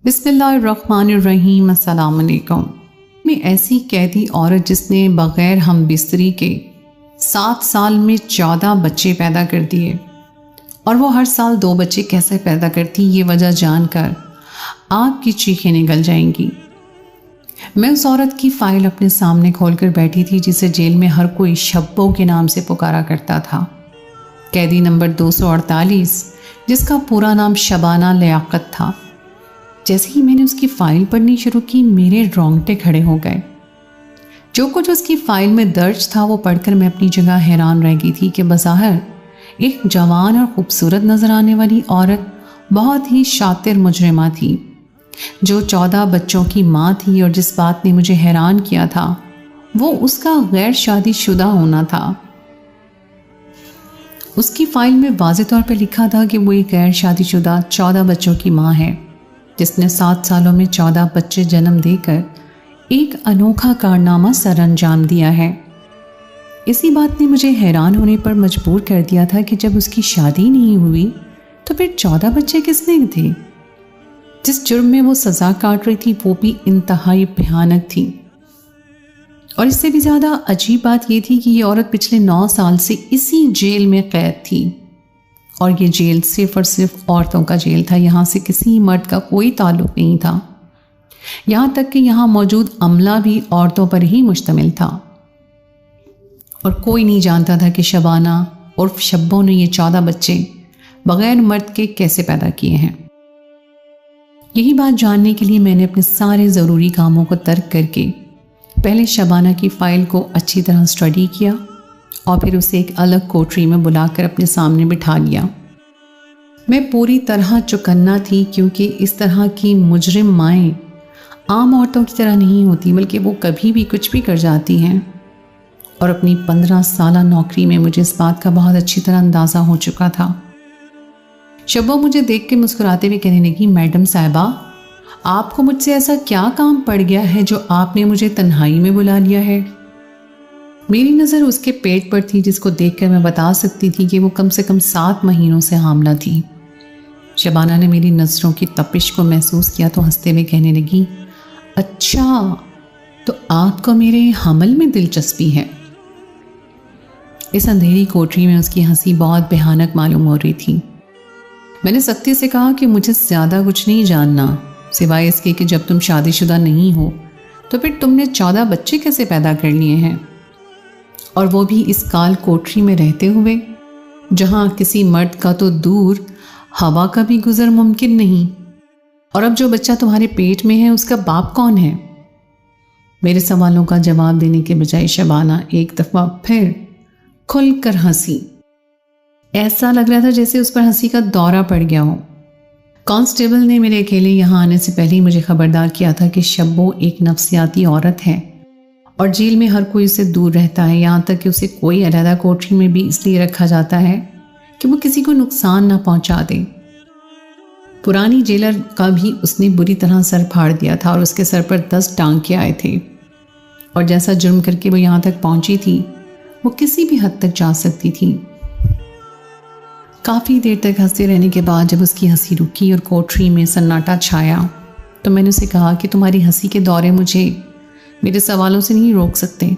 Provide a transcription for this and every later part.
बिस्मिल्लाहिर्रहमानिर्रहीम। अस्सलाम वालेकुम। मैं ऐसी कैदी औरत जिसने बग़ैर हम बिस्तरी के 7 साल में 14 बच्चे पैदा कर दिए, और वो हर साल 2 बच्चे कैसे पैदा करती, ये वजह जानकर आपकी चीखें निकल जाएंगी। मैं उस औरत की फ़ाइल अपने सामने खोलकर बैठी थी जिसे जेल में हर कोई शब्बों के नाम से पुकारा करता था। कैदी नंबर 248, जिसका पूरा नाम शबाना लियाकत था। जैसे ही मैंने उसकी फ़ाइल पढ़नी शुरू की, मेरे रोंगटे खड़े हो गए। जो कुछ उसकी फ़ाइल में दर्ज था वो पढ़कर मैं अपनी जगह हैरान रह गई थी कि बज़ाहिर एक जवान और ख़ूबसूरत नज़र आने वाली औरत बहुत ही शातिर मुजरिमा थी, जो 14 बच्चों की माँ थी। और जिस बात ने मुझे हैरान किया था वो उसका गैर शादीशुदा होना था। उसकी फ़ाइल में वाज़ेह तौर पर लिखा था कि वो एक गैर शादीशुदा 14 बच्चों की माँ है, जिसने 7 सालों में 14 बच्चे जन्म देकर एक अनोखा कारनामा सर अंजाम दिया है। इसी बात ने मुझे हैरान होने पर मजबूर कर दिया था कि जब उसकी शादी नहीं हुई तो फिर 14 बच्चे किसने थे। जिस जुर्म में वो सज़ा काट रही थी वो भी इंतहाई भयानक थी। और इससे भी ज़्यादा अजीब बात ये थी कि ये औरत पिछले 9 साल से इसी जेल में कैद थी, और ये जेल सिर्फ और सिर्फ औरतों का जेल था। यहाँ से किसी मर्द का कोई ताल्लुक़ नहीं था। यहाँ तक कि यहाँ मौजूद अमला भी औरतों पर ही मुश्तमिल था, और कोई नहीं जानता था कि शबाना उर्फ शब्बों ने ये 14 बच्चे बग़ैर मर्द के कैसे पैदा किए हैं। यही बात जानने के लिए मैंने अपने सारे ज़रूरी कामों को तर्क करके पहले शबाना की फ़ाइल को अच्छी तरह स्टडी किया और फिर उसे एक अलग कोठरी में बुलाकर अपने सामने बिठा लिया। मैं पूरी तरह चौकन्ना थी, क्योंकि इस तरह की मुजरिम माएँ आम औरतों की तरह नहीं होती, बल्कि वो कभी भी कुछ भी कर जाती हैं। और अपनी 15 साला नौकरी में मुझे इस बात का बहुत अच्छी तरह अंदाज़ा हो चुका था। शब्बो मुझे देख के मुस्कुराते हुए कहने लगी, मैडम साहिबा, आपको मुझसे ऐसा क्या काम पड़ गया है जो आपने मुझे तन्हाई में बुला लिया है। मेरी नज़र उसके पेट पर थी, जिसको देखकर मैं बता सकती थी कि वो कम से कम 7 महीनों से हामला थी। शबाना ने मेरी नज़रों की तपिश को महसूस किया तो हंसते हुए कहने लगी, अच्छा तो आपको मेरे हमल में दिलचस्पी है। इस अंधेरी कोठरी में उसकी हंसी बहुत भयानक मालूम हो रही थी। मैंने सख्ती से कहा कि मुझे ज़्यादा कुछ नहीं जानना, सिवाय इसके कि जब तुम शादीशुदा नहीं हो तो फिर तुमने 14 बच्चे कैसे पैदा कर लिए हैं, और वो भी इस काल कोठरी में रहते हुए, जहाँ किसी मर्द का तो दूर हवा का भी गुजर मुमकिन नहीं। और अब जो बच्चा तुम्हारे पेट में है उसका बाप कौन है। मेरे सवालों का जवाब देने के बजाय शबाना एक दफ़ा फिर खुलकर हंसी। ऐसा लग रहा था जैसे उस पर हंसी का दौरा पड़ गया हो। कांस्टेबल ने मेरे अकेले यहाँ आने से पहले ही मुझे खबरदार किया था कि शब्बो एक नफ्सियाती औरत है और जेल में हर कोई उससे दूर रहता है। यहाँ तक कि उसे कोई अलहदा कोठरी में भी इसलिए रखा जाता है कि वो किसी को नुकसान ना पहुँचा दे। पुरानी जेलर का भी उसने बुरी तरह सर फाड़ दिया था और उसके सर पर 10 टांके आए थे, और जैसा जुर्म करके वो यहाँ तक पहुँची थी वो किसी भी हद तक जा सकती थी। काफ़ी देर तक हंसते रहने के बाद जब उसकी हंसी रुकी और कोठरी में सन्नाटा छाया तो मैंने उसे कहा कि तुम्हारी हंसी के दौरे मुझे मेरे सवालों से नहीं रोक सकते।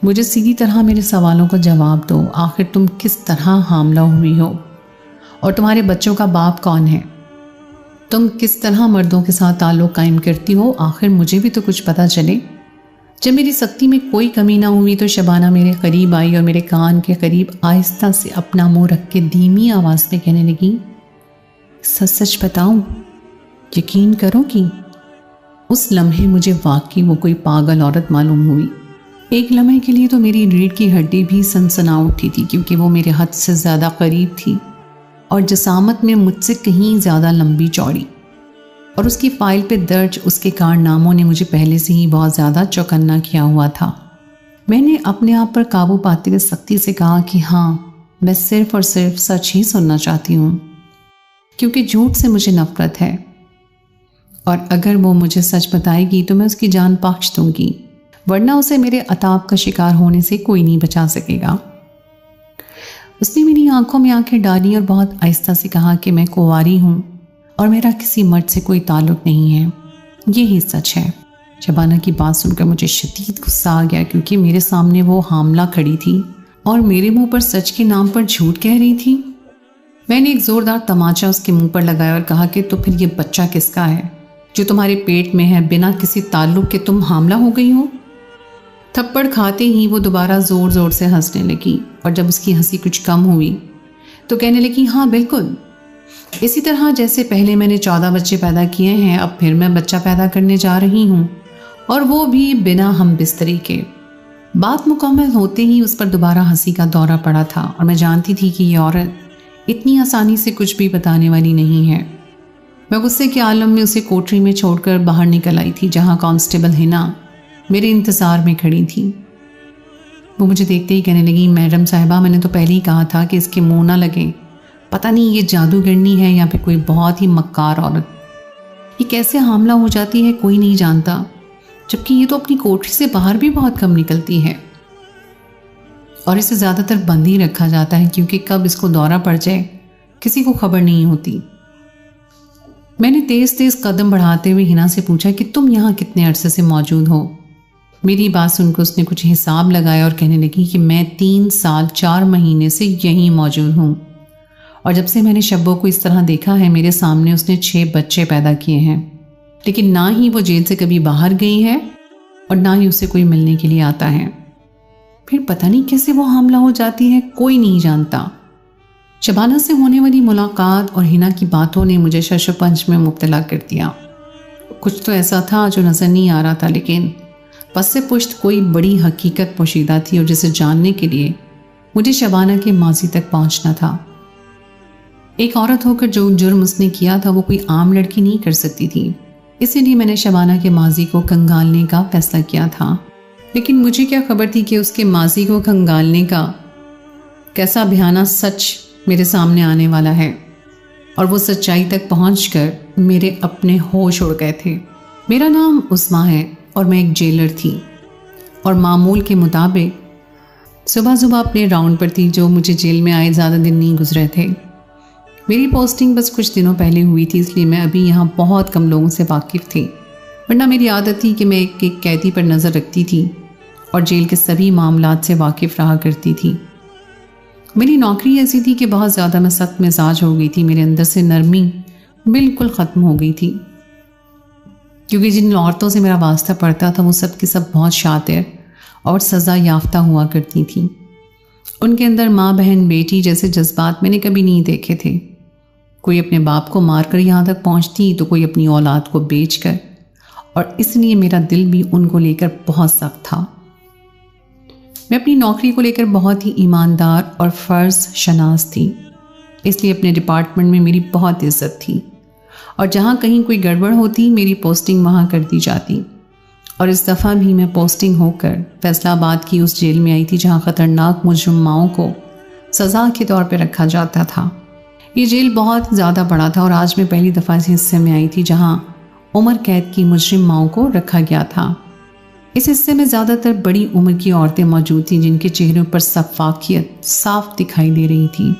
मुझे सीधी तरह मेरे सवालों का जवाब दो। आखिर तुम किस तरह हामला हुई हो, और तुम्हारे बच्चों का बाप कौन है। तुम किस तरह मर्दों के साथ ताल्लुक़ कायम करती हो, आखिर मुझे भी तो कुछ पता चले। जब मेरी सख्ती में कोई कमी ना हुई तो शबाना मेरे करीब आई और मेरे कान के करीब आहिस्ता से अपना मुंह रख के धीमी आवाज़ में कहने लगी, सच सच बताऊं, यकीन करो कि उस लम्हे मुझे वाकई वो कोई पागल औरत मालूम हुई। एक लम्हे के लिए तो मेरी रीढ़ की हड्डी भी सनसना उठी थी, क्योंकि वो मेरे हद से ज़्यादा करीब थी और जसामत में मुझसे कहीं ज़्यादा लंबी चौड़ी। और उसकी फ़ाइल पे दर्ज उसके कारनामों ने मुझे पहले से ही बहुत ज़्यादा चौकन्ना किया हुआ था। मैंने अपने आप पर काबू पाते हुए सख्ती से कहा कि हाँ, मैं सिर्फ़ और सिर्फ सच ही सुनना चाहती हूँ, क्योंकि झूठ से मुझे नफ़रत है, और अगर वो मुझे सच बताएगी तो मैं उसकी जान बख्श दूँगी, वरना उसे मेरे अताब का शिकार होने से कोई नहीं बचा सकेगा। उसने मेरी आंखों में आंखें डाली और बहुत आहिस्ता से कहा कि मैं कुंवारी हूँ और मेरा किसी मर्द से कोई ताल्लुक नहीं है, यही सच है। शबाना की बात सुनकर मुझे शदीद गुस्सा आ गया, क्योंकि मेरे सामने वो हामला खड़ी थी और मेरे मुंह पर सच के नाम पर झूठ कह रही थी। मैंने एक जोरदार तमाचा उसके मुंह पर लगाया और कहा कि तो फिर ये बच्चा किसका है जो तुम्हारे पेट में है? बिना किसी ताल्लुक के तुम हामला हो गई हो। थप्पड़ खाते ही वो दोबारा ज़ोर ज़ोर से हंसने लगी, और जब उसकी हंसी कुछ कम हुई तो कहने लगी, हाँ बिल्कुल, इसी तरह जैसे पहले मैंने 14 बच्चे पैदा किए हैं, अब फिर मैं बच्चा पैदा करने जा रही हूँ, और वो भी बिना हम बिस्तरी के। बात मुकम्मल होते ही उस पर दोबारा हंसी का दौरा पड़ा था, और मैं जानती थी कि ये औरत इतनी आसानी से कुछ भी बताने वाली नहीं है। मैं गुस्से के आलम में उसे कोठरी में छोड़कर बाहर निकल आई थी, जहाँ कांस्टेबल हिना मेरे इंतज़ार में खड़ी थी। वो मुझे देखते ही कहने लगी, मैडम साहिबा, मैंने तो पहले ही कहा था कि इसके मुंह ना लगे। पता नहीं ये जादूगरनी है या फिर कोई बहुत ही मक्कार औरत। ये कैसे हामला हो जाती है कोई नहीं जानता, जबकि ये तो अपनी कोठरी से बाहर भी बहुत कम निकलती है, और इसे ज़्यादातर बंद ही रखा जाता है, क्योंकि कब इसको दौरा पड़ जाए किसी को खबर नहीं होती। मैंने तेज़ तेज़ कदम बढ़ाते हुए हिना से पूछा कि तुम यहाँ कितने अरसे से मौजूद हो? मेरी बात सुनकर उसने कुछ हिसाब लगाया और कहने लगी कि मैं 3 साल 4 महीने से यहीं मौजूद हूँ, और जब से मैंने शब्बो को इस तरह देखा है, मेरे सामने उसने 6 बच्चे पैदा किए हैं, लेकिन ना ही वो जेल से कभी बाहर गई है और ना ही उसे कोई मिलने के लिए आता है। फिर पता नहीं कैसे वो हामला हो जाती है, कोई नहीं जानता। शबाना से होने वाली मुलाकात और हिना की बातों ने मुझे शशोपंच में मुब्तला कर दिया। कुछ तो ऐसा था जो नज़र नहीं आ रहा था, लेकिन पस से पुश्त कोई बड़ी हकीकत पोशीदा थी, और जिसे जानने के लिए मुझे शबाना के माजी तक पहुंचना था। एक औरत होकर जो जुर्म उसने किया था वो कोई आम लड़की नहीं कर सकती थी, इसीलिए मैंने शबाना के माजी को खंगालने का फैसला किया था। लेकिन मुझे क्या खबर थी कि उसके माजी को खंगालने का कैसा भयानक सच मेरे सामने आने वाला है, और वो सच्चाई तक पहुंचकर मेरे अपने होश उड़ गए थे। मेरा नाम उस्मा है और मैं एक जेलर थी, और मामूल के मुताबिक सुबह सुबह अपने राउंड पर थी, जो मुझे जेल में आए ज़्यादा दिन नहीं गुजरे थे। मेरी पोस्टिंग बस कुछ दिनों पहले हुई थी, इसलिए मैं अभी यहाँ बहुत कम लोगों से वाकिफ़ थी, वरना मेरी आदत थी कि मैं एक कैदी पर नज़र रखती थी और जेल के सभी मामलात से वाकिफ़ रहा करती थी। मेरी नौकरी ऐसी थी कि बहुत ज़्यादा मैं सख्त मिजाज हो गई थी, मेरे अंदर से नरमी बिल्कुल ख़त्म हो गई थी, क्योंकि जिन औरतों से मेरा वास्ता पड़ता था वो सब की सब बहुत शातिर और सज़ा याफ्ता हुआ करती थी। उनके अंदर माँ बहन बेटी जैसे जज्बात मैंने कभी नहीं देखे थे। कोई अपने बाप को मार कर यहाँ तक पहुँचती तो कोई अपनी औलाद को बेच कर, और इसलिए मेरा दिल भी उनको लेकर बहुत सख्त था। मैं अपनी नौकरी को लेकर बहुत ही ईमानदार और फ़र्ज़ शनास थी, इसलिए अपने डिपार्टमेंट में मेरी बहुत इज्जत थी, और जहाँ कहीं कोई गड़बड़ होती मेरी पोस्टिंग वहाँ कर दी जाती। और इस दफ़ा भी मैं पोस्टिंग होकर फैसलाबाद की उस जेल में आई थी जहाँ ख़तरनाक मुजरिमाओं को सज़ा के तौर पर रखा जाता था। ये जेल बहुत ज़्यादा बड़ा था, और आज मैं पहली दफ़ा इस हिस्से में आई थी जहाँ उम्र कैद की मुजरिमाओं को रखा गया था। इस हिस्से में ज़्यादातर बड़ी उम्र की औरतें मौजूद थीं, जिनके चेहरों पर सफाकियत साफ दिखाई दे रही थी।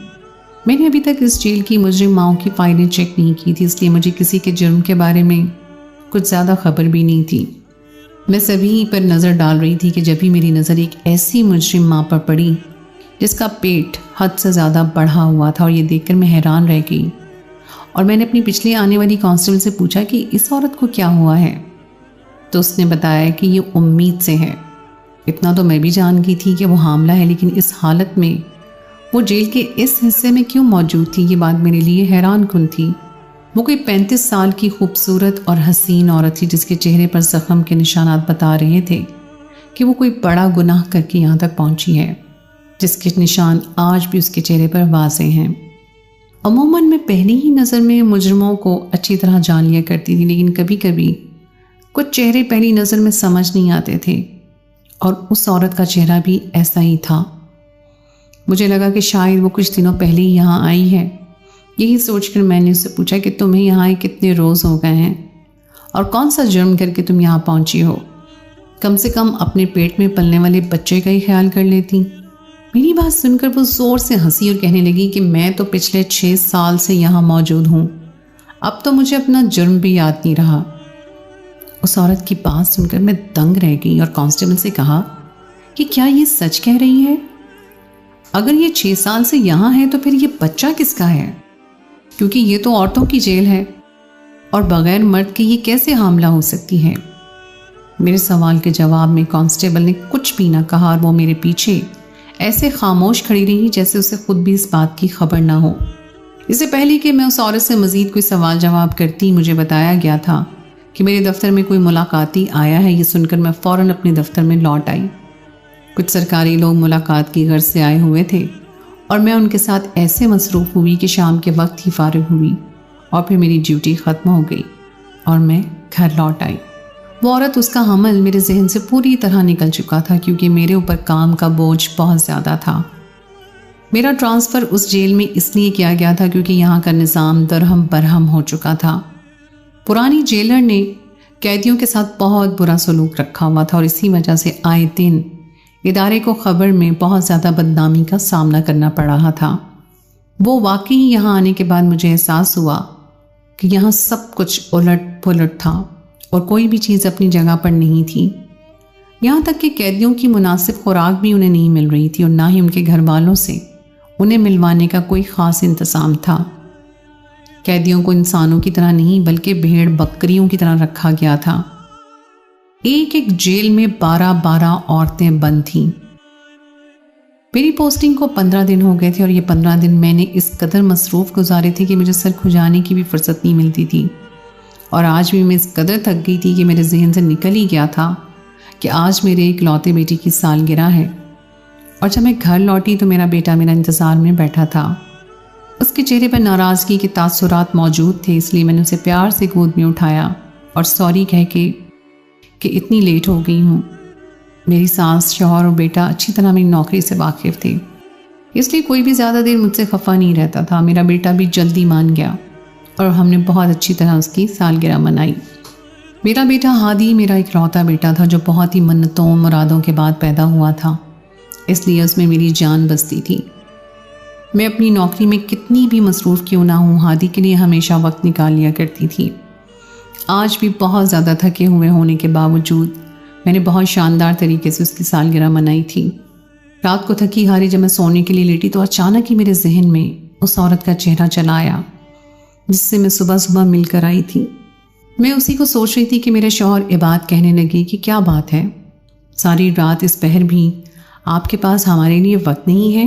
मैंने अभी तक इस जेल की मुजरिमाओं की फाइलें चेक नहीं की थी, इसलिए मुझे किसी के जुर्म के बारे में कुछ ज़्यादा खबर भी नहीं थी। मैं सभी पर नज़र डाल रही थी कि जब भी मेरी नज़र एक ऐसी मुजरिम माँ पर पड़ी जिसका पेट हद से ज़्यादा बढ़ा हुआ था, और ये देखकर मैं हैरान रह गई। और मैंने अपनी पिछले आने वाली कांस्टेबल से पूछा कि इस औरत को क्या हुआ है, तो उसने बताया कि ये उम्मीद से है। इतना तो मैं भी जान गई थी कि वो हामला है, लेकिन इस हालत में वो जेल के इस हिस्से में क्यों मौजूद थी, ये बात मेरे लिए हैरान कुन थी। वो कोई 35 साल की खूबसूरत और हसीन औरत थी, जिसके चेहरे पर जख्म के निशानात बता रहे थे कि वो कोई बड़ा गुनाह करके यहाँ तक पहुँची है, जिसके निशान आज भी उसके चेहरे पर वाज़ेह हैं। अमूमन मैं पहली ही नज़र में मुजरिमों को अच्छी तरह जान लिया करती थी, लेकिन कभी कभी कुछ चेहरे पहली नज़र में समझ नहीं आते थे, और उस औरत का चेहरा भी ऐसा ही था। मुझे लगा कि शायद वो कुछ दिनों पहले ही यहाँ आई है। यही सोचकर मैंने उससे पूछा कि तुम्हें यहाँ आए कितने रोज़ हो गए हैं, और कौन सा जुर्म करके तुम यहाँ पहुँची हो? कम से कम अपने पेट में पलने वाले बच्चे का ही ख्याल कर लेती। मेरी बात सुनकर वो ज़ोर से हंसी और कहने लगी कि मैं तो पिछले 6 साल से यहाँ मौजूद हूँ। अब तो मुझे अपना जुर्म भी याद नहीं रहा। उस औरत की बात सुनकर मैं दंग रह गई और कांस्टेबल से कहा कि क्या ये सच कह रही है? अगर ये 6 साल से यहाँ है तो फिर ये बच्चा किसका है? क्योंकि ये तो औरतों की जेल है और बगैर मर्द के ये कैसे हामला हो सकती है? मेरे सवाल के जवाब में कांस्टेबल ने कुछ भी ना कहा और वो मेरे पीछे ऐसे खामोश खड़ी रही जैसे उसे खुद भी इस बात की खबर ना हो। इससे पहले कि मैं उस औरत से मजीद कोई सवाल जवाब करती, मुझे बताया गया था कि मेरे दफ्तर में कोई मुलाकाती आया है। ये सुनकर मैं फ़ौरन अपने दफ्तर में लौट आई। कुछ सरकारी लोग मुलाकात की गर्ज से आए हुए थे और मैं उनके साथ ऐसे मसरूफ़ हुई कि शाम के वक्त ही फारिग हुई और फिर मेरी ड्यूटी ख़त्म हो गई और मैं घर लौट आई। वो औरत, उसका हमल मेरे जहन से पूरी तरह निकल चुका था क्योंकि मेरे ऊपर काम का बोझ बहुत ज़्यादा था। मेरा ट्रांसफ़र उस जेल में इसलिए किया गया था क्योंकि यहाँ का निज़ाम दरहम बरहम हो चुका था। पुरानी जेलर ने कैदियों के साथ बहुत बुरा सलूक रखा हुआ था और इसी वजह से आए दिन इदारे को खबर में बहुत ज़्यादा बदनामी का सामना करना पड़ रहा था। वो वाकई यहाँ आने के बाद मुझे एहसास हुआ कि यहाँ सब कुछ उलट पुलट था और कोई भी चीज़ अपनी जगह पर नहीं थी। यहाँ तक कि कैदियों की मुनासिब खुराक भी उन्हें नहीं मिल रही थी और ना ही उनके घर वालों से उन्हें मिलवाने का कोई ख़ास इंतज़ाम था। कैदियों को इंसानों की तरह नहीं बल्कि भेड़ बकरियों की तरह रखा गया था। एक एक जेल में 12-12 औरतें बंद थीं। मेरी पोस्टिंग को 15 दिन हो गए थे और ये 15 दिन मैंने इस कदर मसरूफ़ गुजारे थे कि मुझे सर खुजाने की भी फुर्सत नहीं मिलती थी। और आज भी मैं इस कदर थक गई थी कि मेरे जहन से निकल ही गया था कि आज मेरे इकलौते बेटी की सालगिरह है। और जब मैं घर लौटी तो मेरा बेटा मेरा इंतज़ार में बैठा था। उसके चेहरे पर नाराज़गी के तासुरात मौजूद थे, इसलिए मैंने उसे प्यार से गोद में उठाया और सॉरी कह के कि इतनी लेट हो गई हूँ। मेरी सास, शौहर और बेटा अच्छी तरह मेरी नौकरी से वाकिफ़ थे, इसलिए कोई भी ज़्यादा देर मुझसे खफा नहीं रहता था। मेरा बेटा भी जल्दी मान गया और हमने बहुत अच्छी तरह उसकी सालगिरह मनाई। मेरा बेटा हादी मेरा इकलौता बेटा था जो बहुत ही मन्नतों मुरादों के बाद पैदा हुआ था, इसलिए उसमें मेरी जान बसती थी। मैं अपनी नौकरी में कितनी भी मसरूफ़ क्यों ना हूँ, हादी के लिए हमेशा वक्त निकाल लिया करती थी। आज भी बहुत ज़्यादा थके हुए होने के बावजूद मैंने बहुत शानदार तरीके से उसकी सालगिरह मनाई थी। रात को थकी हारी जब मैं सोने के लिए लेटी तो अचानक ही मेरे जहन में उस औरत का चेहरा चला आया जिससे मैं सुबह सुबह मिलकर आई थी। मैं उसी को सोच रही थी कि मेरे शौहर इबाद कहने लगे कि क्या बात है, सारी रात इस पहर भी आपके पास हमारे लिए वक्त नहीं है।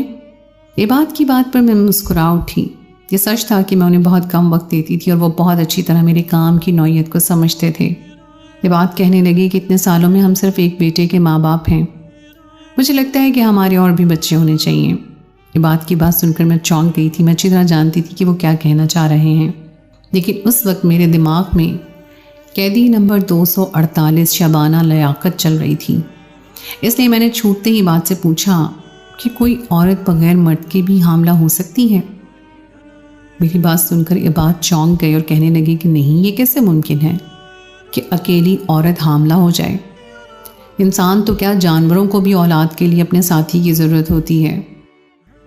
इबाद की बात पर मैं मुस्कुरा उठी। ये सच था कि मैं उन्हें बहुत कम वक्त देती थी और वो बहुत अच्छी तरह मेरे काम की नौयत को समझते थे। इबाद कहने लगे कि इतने सालों में हम सिर्फ एक बेटे के माँ बाप हैं, मुझे लगता है कि हमारे और भी बच्चे होने चाहिए। इबाद की बात सुनकर मैं चौंक गई थी। मैं अच्छी तरह जानती थी कि वो क्या कहना चाह रहे हैं, लेकिन उस वक्त मेरे दिमाग में कैदी नंबर 248 शबाना लियाकत चल रही थी। इसलिए मैंने छूटते ही इबाद से पूछा कि कोई औरत बगैर मर्द के भी हामला हो सकती है। मेरी बात सुनकर इबाद चौंक गए और कहने लगे कि नहीं, ये कैसे मुमकिन है कि अकेली औरत हामला हो जाए। इंसान तो क्या, जानवरों को भी औलाद के लिए अपने साथी की ज़रूरत होती है।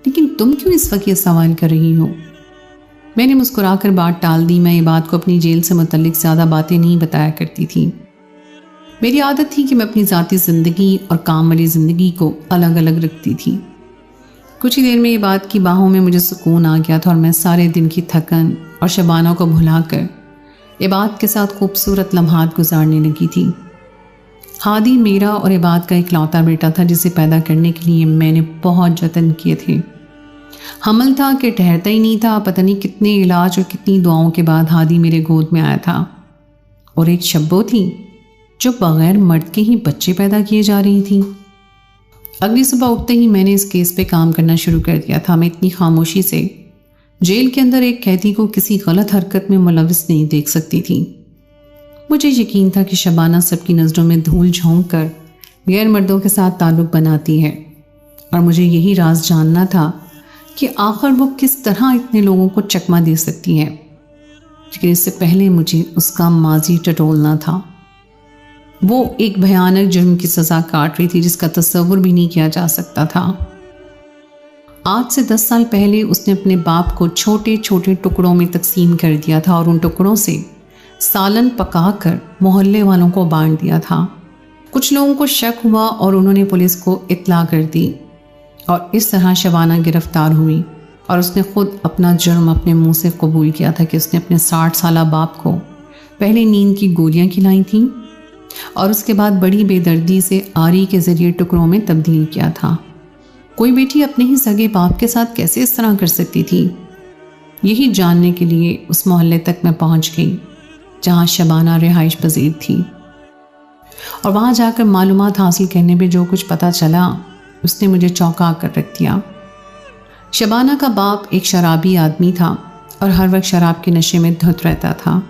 लेकिन तुम क्यों इस वक्त ये सवाल कर रही हो? मैंने मुस्कुराकर बात टाल दी। मैं इबाद को अपनी जेल से मुतल्लिक ज़्यादा बातें नहीं बताया करती थी। मेरी आदत थी कि मैं अपनी ज़ाती ज़िंदगी और काम वाली ज़िंदगी को अलग अलग रखती थी। कुछ ही देर में इबाद की बाहों में मुझे सुकून आ गया था और मैं सारे दिन की थकन और शबाना को भुलाकर इबाद के साथ खूबसूरत लम्हात गुजारने लगी थी। हादी मेरा और इबाद का इकलौता बेटा था जिसे पैदा करने के लिए मैंने बहुत जतन किए थे। हमल था कि ठहरता ही नहीं था। पता नहीं कितने इलाज और कितनी दुआओं के बाद हादी मेरे गोद में आया था। और एक शब्बो थी जो बग़ैर मर्द के ही बच्चे पैदा किए जा रही थी। अगली सुबह उठते ही मैंने इस केस पे काम करना शुरू कर दिया था। मैं इतनी खामोशी से जेल के अंदर एक कैदी को किसी गलत हरकत में मुलविस नहीं देख सकती थी। मुझे यकीन था कि शबाना सबकी नज़रों में धूल झोंक कर गैर मर्दों के साथ ताल्लुक़ बनाती है और मुझे यही राज जानना था कि आखिर वो किस तरह इतने लोगों को चकमा दे सकती है। लेकिन इससे पहले मुझे उसका माजी टटोलना था। वो एक भयानक जुर्म की सज़ा काट रही थी जिसका तस्वुर भी नहीं किया जा सकता था। आज से 10 साल पहले उसने अपने बाप को छोटे छोटे टुकड़ों में तकसीम कर दिया था और उन टुकड़ों से सालन पकाकर मोहल्ले वालों को बांट दिया था। कुछ लोगों को शक हुआ और उन्होंने पुलिस को इत्तला कर दी और इस तरह शबाना गिरफ्तार हुई और उसने खुद अपना जुर्म अपने मुंह से कबूल किया था कि उसने अपने 60 साला बाप को पहले नींद की गोलियां खिलाई थीं और उसके बाद बड़ी बेदर्दी से आरी के ज़रिए टुकड़ों में तब्दील किया था। कोई बेटी अपने ही सगे बाप के साथ कैसे इस तरह कर सकती थी? यही जानने के लिए उस मोहल्ले तक मैं पहुंच गई जहां शबाना रिहाइश पजीर थी और वहां जाकर मालूमात हासिल करने पे जो कुछ पता चला उसने मुझे चौंका कर रख दिया। शबाना का बाप एक शराबी आदमी था और हर वक्त शराब के नशे में धुत रहता था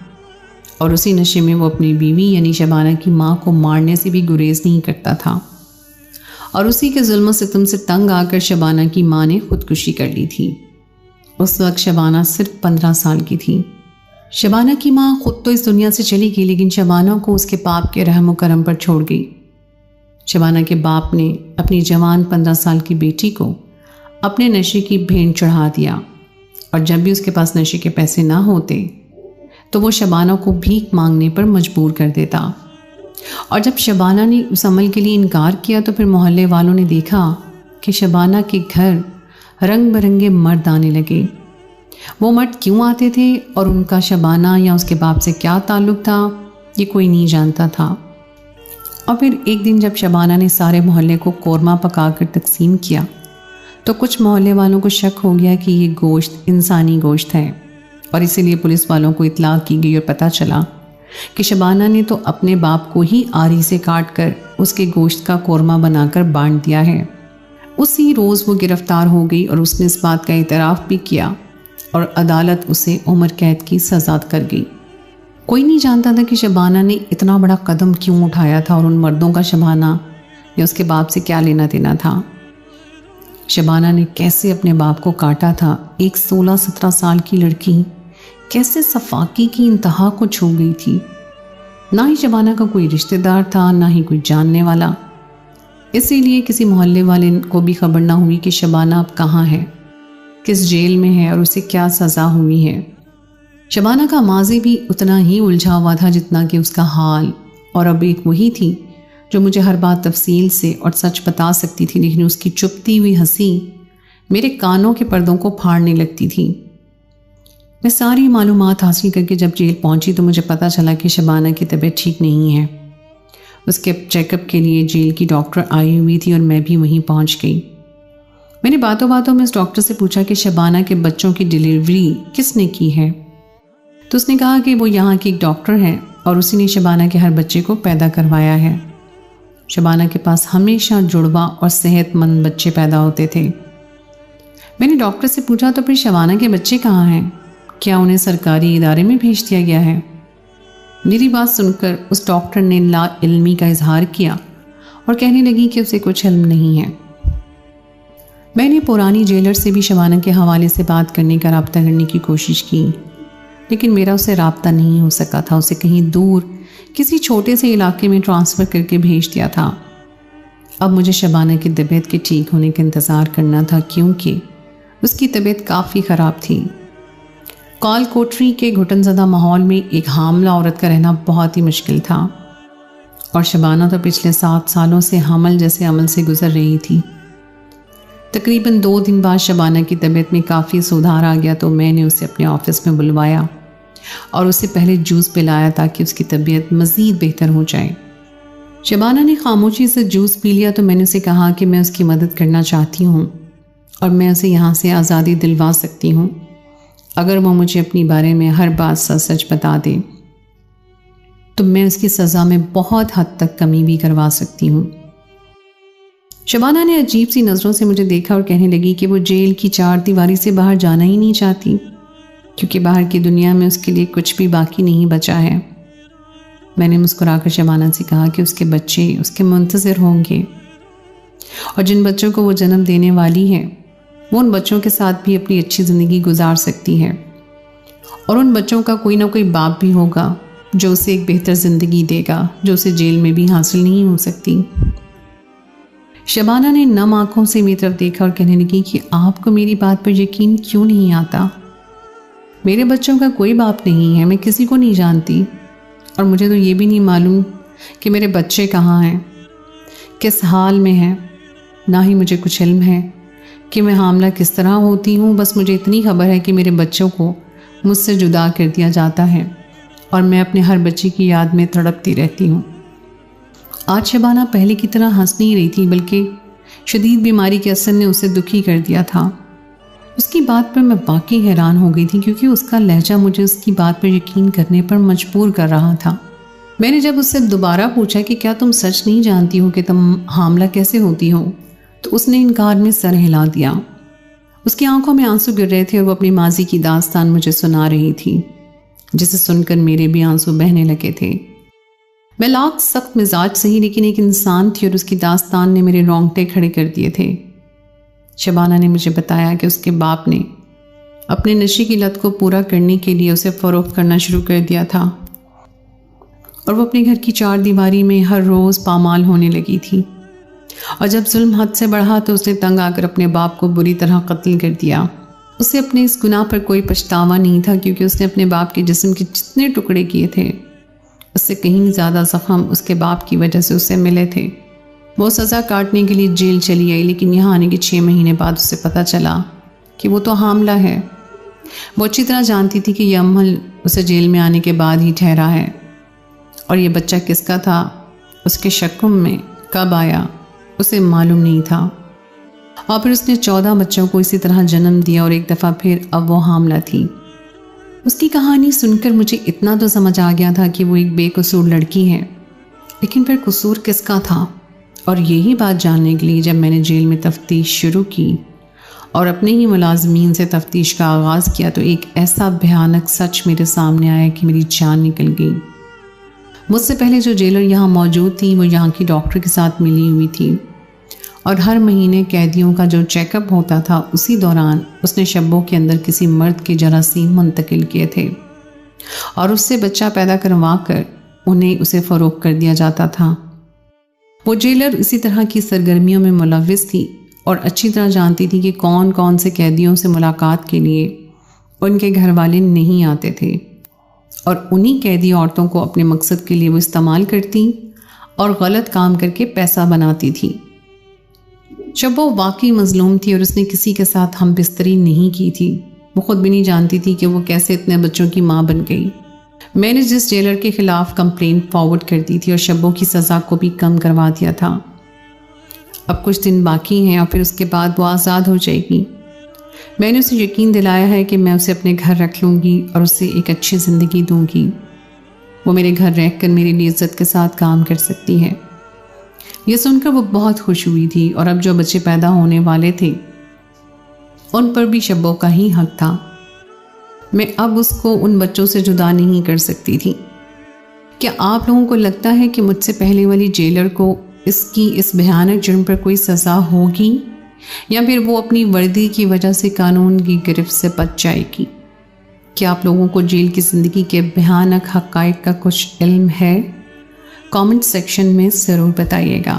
और उसी नशे में वो अपनी बीवी यानी शबाना की माँ को मारने से भी गुरेज नहीं करता था और उसी के जुल्म सितम से तंग आकर शबाना की माँ ने खुदकुशी कर ली थी। उस वक्त शबाना सिर्फ 15 साल की थी। शबाना की माँ खुद तो इस दुनिया से चली गई लेकिन शबाना को उसके बाप के रहम करम पर छोड़ गई। शबाना के बाप ने अपनी जवान 15 साल की बेटी को अपने नशे की भेंट चढ़ा दिया और जब भी उसके पास नशे के पैसे ना होते तो वो शबाना को भीख मांगने पर मजबूर कर देता और जब शबाना ने उस अमल के लिए इनकार किया तो फिर मोहल्ले वालों ने देखा कि शबाना के घर रंग बिरंगे मर्द आने लगे। वो मर्द क्यों आते थे और उनका शबाना या उसके बाप से क्या ताल्लुक़ था ये कोई नहीं जानता था। और फिर एक दिन जब शबाना ने सारे मोहल्ले को कोरमा पकाकर तकसीम किया तो कुछ मोहल्ले वालों को शक हो गया कि ये गोश्त इंसानी गोश्त है और इसीलिए पुलिस वालों को इत्तला की गई और पता चला कि शबाना ने तो अपने बाप को ही आरी से काट कर उसके गोश्त का कोरमा बनाकर बांट दिया है। उसी रोज़ वो गिरफ्तार हो गई और उसने इस बात का इतराफ़ भी किया और अदालत उसे उम्र कैद की सज़ा कर गई। कोई नहीं जानता था कि शबाना ने इतना बड़ा कदम क्यों उठाया था और उन मर्दों का शबाना या उसके बाप से क्या लेना देना था। शबाना ने कैसे अपने बाप को काटा था, एक 16-17 साल की लड़की कैसे सफाकी की इंतहा को छू गई थी। ना ही शबाना का कोई रिश्तेदार था ना ही कोई जानने वाला, इसीलिए किसी मोहल्ले वाले को भी खबर ना हुई कि शबाना अब कहाँ है, किस जेल में है और उसे क्या सज़ा हुई है। शबाना का माजी भी उतना ही उलझा हुआ था जितना कि उसका हाल, और अब एक वही थी जो मुझे हर बात तफसील से और सच बता सकती थी, लेकिन उसकी चुपती हुई हंसी मेरे कानों के पर्दों को फाड़ने लगती थी। मैं सारी मालूमात हासिल करके जब जेल पहुंची तो मुझे पता चला कि शबाना की तबीयत ठीक नहीं है। उसके चेकअप के लिए जेल की डॉक्टर आई हुई थी और मैं भी वहीं पहुंच गई। मैंने बातों बातों में उस डॉक्टर से पूछा कि शबाना के बच्चों की डिलीवरी किसने की है, तो उसने कहा कि वो यहाँ की एक डॉक्टर हैं और उसी ने शबाना के हर बच्चे को पैदा करवाया है। शबाना के पास हमेशा जुड़वा और सेहतमंद बच्चे पैदा होते थे। मैंने डॉक्टर से पूछा तो फिर शबाना के बच्चे कहाँ हैं, क्या उन्हें सरकारी इदारे में भेज दिया गया है? मेरी बात सुनकर उस डॉक्टर ने ला इल्मी का इजहार किया और कहने लगी कि उसे कुछ इल्म नहीं है। मैंने पुरानी जेलर से भी शबाना के हवाले से बात करने का राब्ता करने की कोशिश की, लेकिन मेरा उससे राब्ता नहीं हो सका था। उसे कहीं दूर किसी छोटे से इलाके में ट्रांसफ़र करके भेज दिया था। अब मुझे शबाना की तबीयत के ठीक होने का इंतज़ार करना था, क्योंकि उसकी तबीयत काफ़ी ख़राब थी। कॉल कोठरी के घुटनज़दा माहौल में एक हामला औरत का रहना बहुत ही मुश्किल था और शबाना तो पिछले 7 सालों से हमल जैसे अमल से गुजर रही थी। तकरीबन 2 दिन बाद शबाना की तबीयत में काफ़ी सुधार आ गया तो मैंने उसे अपने ऑफिस में बुलवाया और उसे पहले जूस पिलाया ताकि उसकी तबीयत मज़ीद बेहतर हो जाए। शबाना ने खामोशी से जूस पी लिया तो मैंने उसे कहा कि मैं उसकी मदद करना चाहती हूँ और मैं उसे यहाँ से आज़ादी दिलवा सकती हूँ अगर वो मुझे अपनी बारे में हर बात सच सच बता दे, तो मैं उसकी सज़ा में बहुत हद तक कमी भी करवा सकती हूँ। शबाना ने अजीब सी नज़रों से मुझे देखा और कहने लगी कि वो जेल की 4 दीवारी से बाहर जाना ही नहीं चाहती, क्योंकि बाहर की दुनिया में उसके लिए कुछ भी बाकी नहीं बचा है। मैंने मुस्कुराकर शबाना से कहा कि उसके बच्चे उसके मुंतज़िर होंगे और जिन बच्चों को वो जन्म देने वाली है वो उन बच्चों के साथ भी अपनी अच्छी ज़िंदगी गुजार सकती है और उन बच्चों का कोई ना कोई बाप भी होगा जो उसे एक बेहतर ज़िंदगी देगा, जो उसे जेल में भी हासिल नहीं हो सकती। शबाना ने नम आंखों से मेरी तरफ देखा और कहने लगी कि आपको मेरी बात पर यकीन क्यों नहीं आता? मेरे बच्चों का कोई बाप नहीं है, मैं किसी को नहीं जानती, और मुझे तो ये भी नहीं मालूम कि मेरे बच्चे कहाँ हैं, किस हाल में हैं। ना ही मुझे कुछ इल्म है कि मैं हामला किस तरह होती हूँ। बस मुझे इतनी खबर है कि मेरे बच्चों को मुझसे जुदा कर दिया जाता है और मैं अपने हर बच्चे की याद में तड़पती रहती हूँ। आज शबाना पहले की तरह हंस नहीं रही थी, बल्कि शदीद बीमारी के असर ने उसे दुखी कर दिया था। उसकी बात पर मैं वाकई हैरान हो गई थी, क्योंकि उसका लहजा मुझे उसकी बात पर यकीन करने पर मजबूर कर रहा था। मैंने जब उससे दोबारा पूछा कि क्या तुम सच नहीं जानती हो कि तुम हामला कैसे होती हो, तो उसने इनकार में सर हिला दिया। उसकी आंखों में आंसू गिर रहे थे और वो अपनी माजी की दास्तान मुझे सुना रही थी, जिसे सुनकर मेरे भी आंसू बहने लगे थे। मैं लाख सख्त मिजाज सही, लेकिन एक इंसान थी और उसकी दास्तान ने मेरे रोंगटे खड़े कर दिए थे। शबाना ने मुझे बताया कि उसके बाप ने अपने नशे की लत को पूरा करने के लिए उसे फरोख्त करना शुरू कर दिया था और वो अपने घर की चार दीवारी में हर रोज़ पामाल होने लगी थी। और जब जुल्म हद से बढ़ा तो उसने तंग आकर अपने बाप को बुरी तरह कत्ल कर दिया। उसे अपने इस गुनाह पर कोई पछतावा नहीं था, क्योंकि उसने अपने बाप के जिस्म के जितने टुकड़े किए थे, उससे कहीं ज़्यादा ज़ख्म उसके बाप की वजह से उसे मिले थे। वो सज़ा काटने के लिए जेल चली आई, लेकिन यहाँ आने के 6 महीने बाद उसे पता चला कि वो तो हामला है। वो अच्छी तरह जानती थी कि यह अमल उसे जेल में आने के बाद ही ठहरा है, और ये बच्चा किसका था, उसके शक्कुम में कब आया, उसे मालूम नहीं था। और फिर उसने 14 बच्चों को इसी तरह जन्म दिया और एक दफ़ा फिर अब वो हामला थी। उसकी कहानी सुनकर मुझे इतना तो समझ आ गया था कि वो एक बेकसूर लड़की है, लेकिन फिर कसूर किसका था? और यही बात जानने के लिए जब मैंने जेल में तफ्तीश शुरू की और अपने ही मुलाजमीन से तफ्तीश का आगाज़ किया, तो एक ऐसा भयानक सच मेरे सामने आया कि मेरी जान निकल गई। मुझसे पहले जो जेलर यहाँ मौजूद थी वो यहाँ की डॉक्टर के साथ मिली हुई थी, और हर महीने कैदियों का जो चेकअप होता था उसी दौरान उसने शब्बों के अंदर किसी मर्द के जरासीम मुंतकिल किए थे और उससे बच्चा पैदा करवा कर उन्हें उसे फ़रोख्त कर दिया जाता था। वो जेलर इसी तरह की सरगर्मियों में मुलव्विस थी और अच्छी तरह जानती थी कि कौन कौन से कैदियों से मुलाकात के लिए उनके घर वाले नहीं आते थे, और उन्हीं कैदी औरतों को अपने मकसद के लिए वो इस्तेमाल करती और गलत काम करके पैसा बनाती थी। जब वो वाकई मजलूम थी और उसने किसी के साथ हम बिस्तरी नहीं की थी, वो खुद भी नहीं जानती थी कि वो कैसे इतने बच्चों की माँ बन गई। मैंने जिस जेलर के खिलाफ कंप्लेंट फॉरवर्ड कर दी थी और शब्बों की सज़ा को भी कम करवा दिया था। अब कुछ दिन बाकी हैं और फिर उसके बाद वो आज़ाद हो जाएगी। मैंने उसे यकीन दिलाया है कि मैं उसे अपने घर रख लूँगी और उसे एक अच्छी ज़िंदगी दूँगी। वो मेरे घर रहकर मेरे लिए इज़्ज़त के साथ काम कर सकती है। यह सुनकर वो बहुत खुश हुई थी, और अब जो बच्चे पैदा होने वाले थे उन पर भी शब्बों का ही हक था। मैं अब उसको उन बच्चों से जुदा नहीं कर सकती थी। क्या आप लोगों को लगता है कि मुझसे पहले वाली जेलर को इसकी इस भयानक जुर्म पर कोई सज़ा होगी, या फिर वो अपनी वर्दी की वजह से कानून की गिरफ्त से बच जाएगी? क्या आप लोगों को जेल की ज़िंदगी के भयानक हक़ाइक़ का कुछ इल्म है? कमेंट सेक्शन में ज़रूर बताइएगा।